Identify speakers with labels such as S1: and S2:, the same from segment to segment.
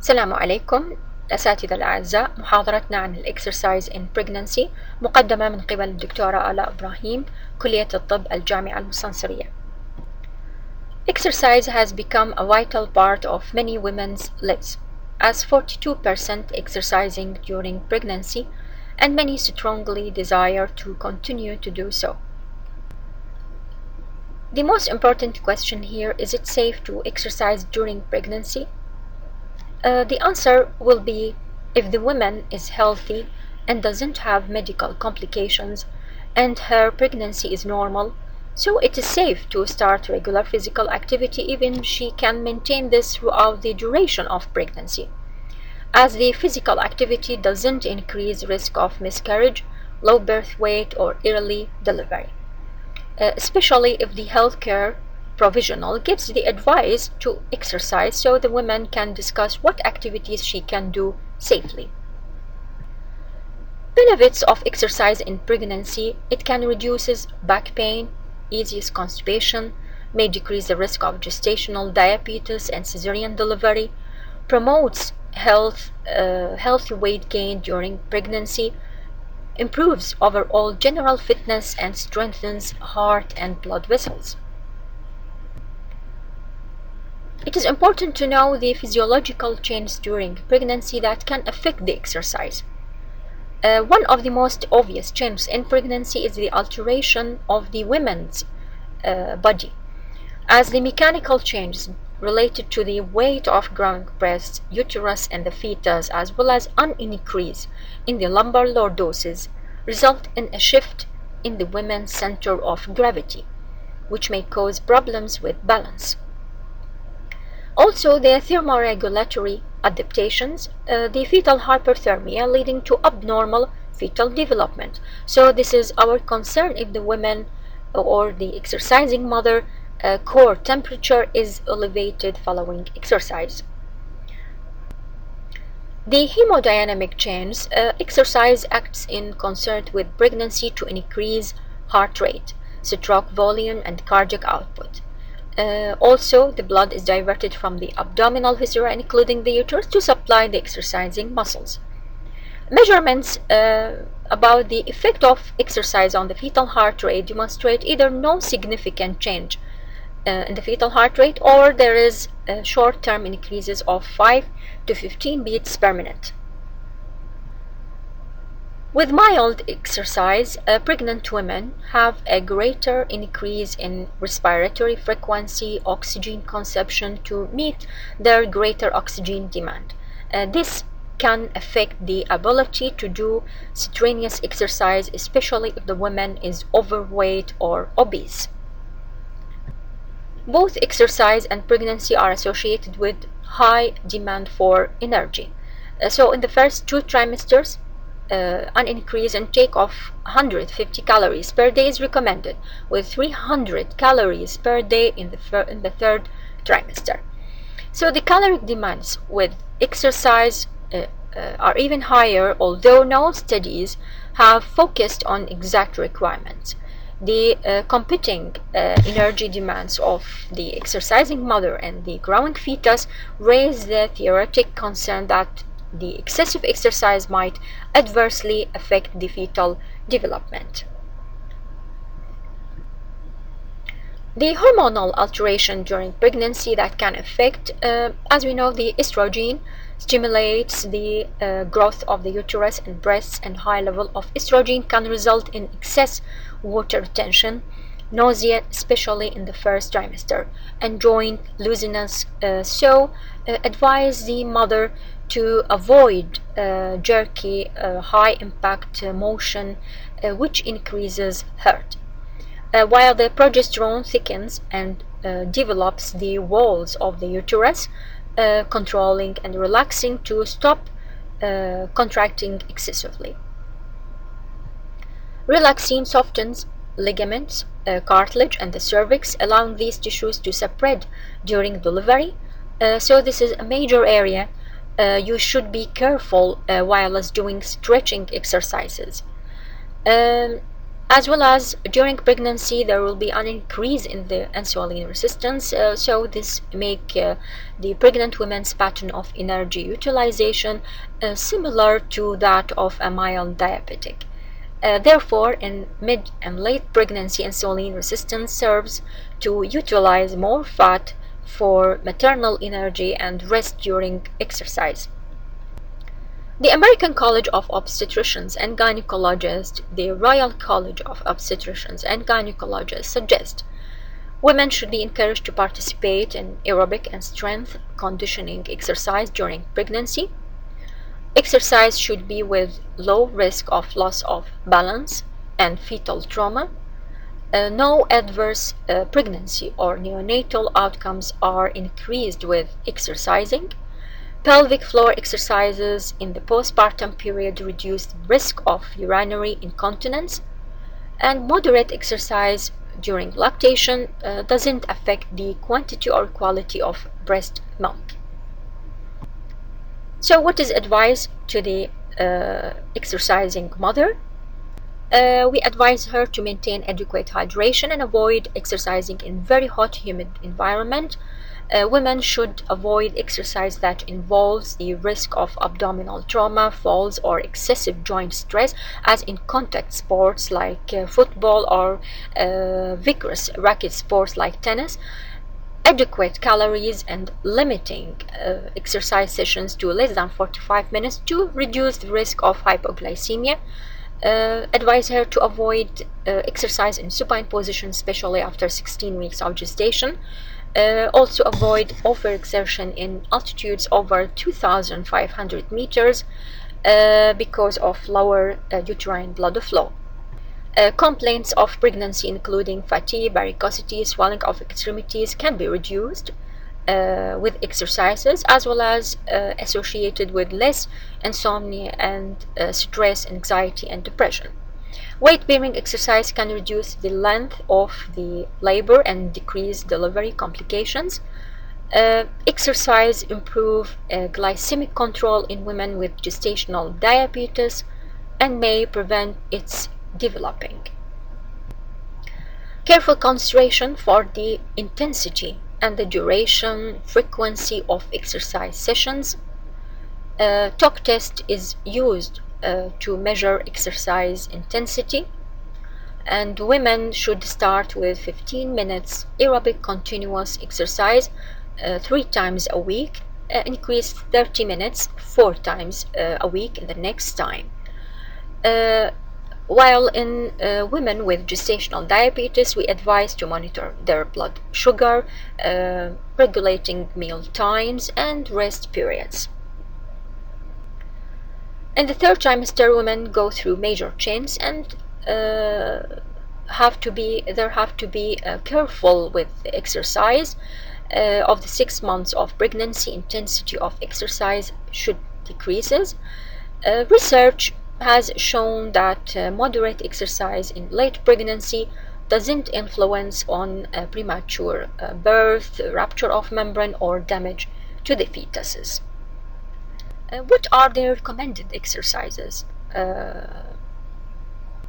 S1: السلام عليكم الأساتذة الأعزاء. محاضرتنا عن الإكسرسايز in pregnancy مقدمة من قبل الدكتورة آلاء إبراهيم، كلية الطب الجامعة المستنصرية. Exercise has become a vital part of many women's lives, as 42% exercising during pregnancy, and many strongly desire to continue to do so. The most important question here: is it safe to exercise during pregnancy? The answer will be if the woman is healthy and doesn't have medical complications and her pregnancy is normal, so it is safe to start regular physical activity even if she can maintain this throughout the duration of pregnancy, as the physical activity doesn't increase risk of miscarriage, low birth weight, or early delivery, especially if the healthcare provisional gives the advice to exercise so the woman can discuss what activities she can do safely. Benefits of exercise in pregnancy: it can reduce back pain, eases constipation, may decrease the risk of gestational diabetes and cesarean delivery, promotes healthy weight gain during pregnancy, improves overall general fitness, and strengthens heart and blood vessels. It is important to know the physiological changes during pregnancy that can affect the exercise. One of the most obvious changes in pregnancy is the alteration of the woman's body, as the mechanical changes related to the weight of growing breasts, uterus, and the fetus, as well as an increase in the lumbar lordosis, result in a shift in the woman's center of gravity, which may cause problems with balance. Also, the thermoregulatory adaptations, the fetal hyperthermia leading to abnormal fetal development. So this is our concern if the woman or the exercising mother core temperature is elevated following exercise. The hemodynamic change: exercise acts in concert with pregnancy to increase heart rate, stroke volume, and cardiac output. Also, the blood is diverted from the abdominal viscera, including the uterus, to supply the exercising muscles. Measurements about the effect of exercise on the fetal heart rate demonstrate either no significant change in the fetal heart rate, or there is short-term increases of 5 to 15 beats per minute. With mild exercise, pregnant women have a greater increase in respiratory frequency, oxygen consumption to meet their greater oxygen demand. This can affect the ability to do strenuous exercise, especially if the woman is overweight or obese. Both exercise and pregnancy are associated with high demand for energy. So in the first 2 trimesters, an increase intake of 150 calories per day is recommended, with 300 calories per day in the 3rd trimester. So the caloric demands with exercise are even higher, although no studies have focused on exact requirements. The competing energy demands of the exercising mother and the growing fetus raise the theoretic concern that the excessive exercise might adversely affect the fetal development. The hormonal alteration during pregnancy that can affect, as we know, the estrogen stimulates the growth of the uterus and breasts, and high level of estrogen can result in excess water retention, nausea, especially in the 1st trimester, and joint looseness. So advise the mother to avoid jerky, high impact motion, which increases hurt. While the progesterone thickens and develops the walls of the uterus, controlling and relaxing to stop contracting excessively. Relaxin softens ligaments, cartilage, and the cervix, allowing these tissues to spread during delivery. So this is a major area you should be careful while doing stretching exercises. As well as during pregnancy there will be an increase in the insulin resistance, so this make the pregnant women's pattern of energy utilization similar to that of a mild diabetic. Therefore, in mid and late pregnancy, insulin resistance serves to utilize more fat for maternal energy and rest during exercise. The American College of Obstetricians and Gynecologists, the Royal College of Obstetricians and Gynecologists suggest women should be encouraged to participate in aerobic and strength conditioning exercise during pregnancy. Exercise should be with low risk of loss of balance and fetal trauma. No adverse pregnancy or neonatal outcomes are increased with exercising. Pelvic floor exercises in the postpartum period reduce the risk of urinary incontinence, and moderate exercise during lactation doesn't affect the quantity or quality of breast milk. So, what is advice to the exercising mother? We advise her to maintain adequate hydration and avoid exercising in very hot, humid environment. Women should avoid exercise that involves the risk of abdominal trauma, falls, or excessive joint stress, as in contact sports like football or vigorous racket sports like tennis. Adequate calories and limiting exercise sessions to less than 45 minutes to reduce the risk of hypoglycemia. Advise her to avoid exercise in supine position, especially after 16 weeks of gestation. Also avoid overexertion in altitudes over 2,500 meters because of lower uterine blood flow. Complaints of pregnancy, including fatigue, varicosity, swelling of extremities, can be reduced with exercises, as well as associated with less insomnia and stress, anxiety, and depression. Weight-bearing exercise can reduce the length of the labor and decrease delivery complications. Exercise improve glycemic control in women with gestational diabetes and may prevent its developing. Careful consideration for the intensity and the duration, frequency of exercise sessions. Talk test is used to measure exercise intensity, and women should start with 15 minutes aerobic continuous exercise 3 times a week, increase 30 minutes 4 times a week in the next time. While in women with gestational diabetes, we advise to monitor their blood sugar, regulating meal times, and rest periods. In the third trimester, women go through major change and have to be careful with the exercise. Of the 6 months of pregnancy, intensity of exercise should decreases. Research has shown that moderate exercise in late pregnancy doesn't influence on premature birth, rupture of membrane, or damage to the fetuses. What are the recommended exercises?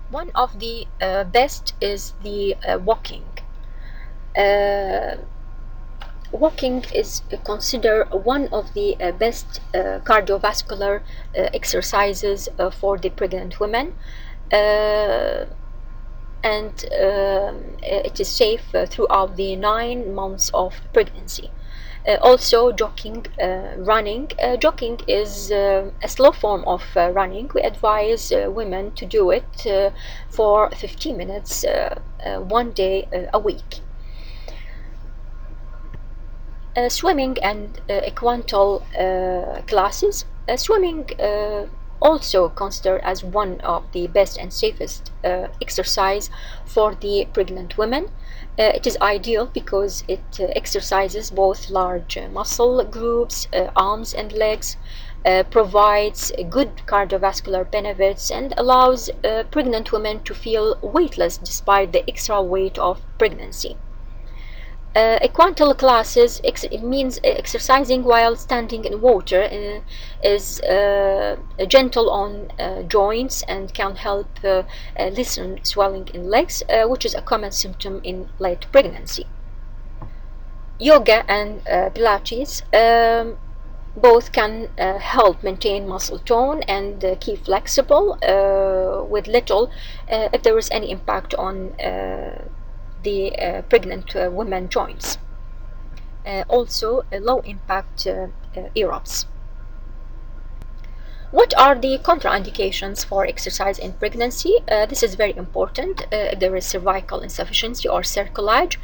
S1: One of the best is the walking. Walking is considered one of the best cardiovascular exercises for the pregnant women, and it is safe throughout the 9 months of pregnancy. Also, running. Jogging is a slow form of running. We advise women to do it for 15 minutes 1 day a week. Swimming and equantal classes. Swimming also considered as one of the best and safest exercise for the pregnant women. It is ideal because it exercises both large muscle groups, arms and legs, provides good cardiovascular benefits, and allows pregnant women to feel weightless despite the extra weight of pregnancy. Equantal classes it means exercising while standing in water is gentle on joints and can help lessen swelling in legs, which is a common symptom in late pregnancy. Yoga and Pilates both can help maintain muscle tone and keep flexible with little, if there is any impact on the pregnant women joints. Also, low impact aerobes. What are the contraindications for exercise in pregnancy? This is very important. If there is cervical insufficiency or cerclage,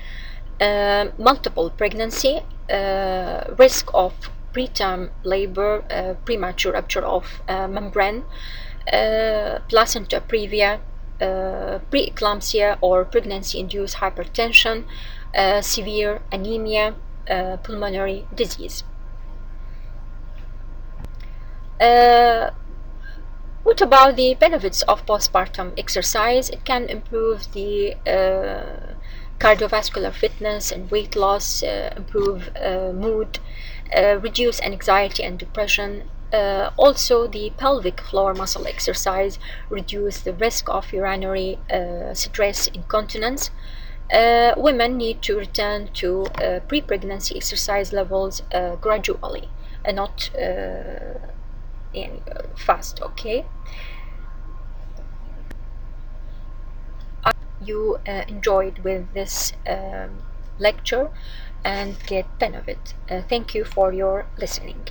S1: multiple pregnancy, risk of preterm labor, premature rupture of membrane, placenta previa, preeclampsia or pregnancy-induced hypertension, severe anemia, pulmonary disease. What about the benefits of postpartum exercise? It can improve the cardiovascular fitness and weight loss, improve mood, reduce anxiety and depression. Also, the pelvic floor muscle exercise reduce the risk of urinary stress incontinence. Women need to return to pre-pregnancy exercise levels gradually and not fast. Okay, you enjoyed with this lecture and get benefit. Thank you for your listening.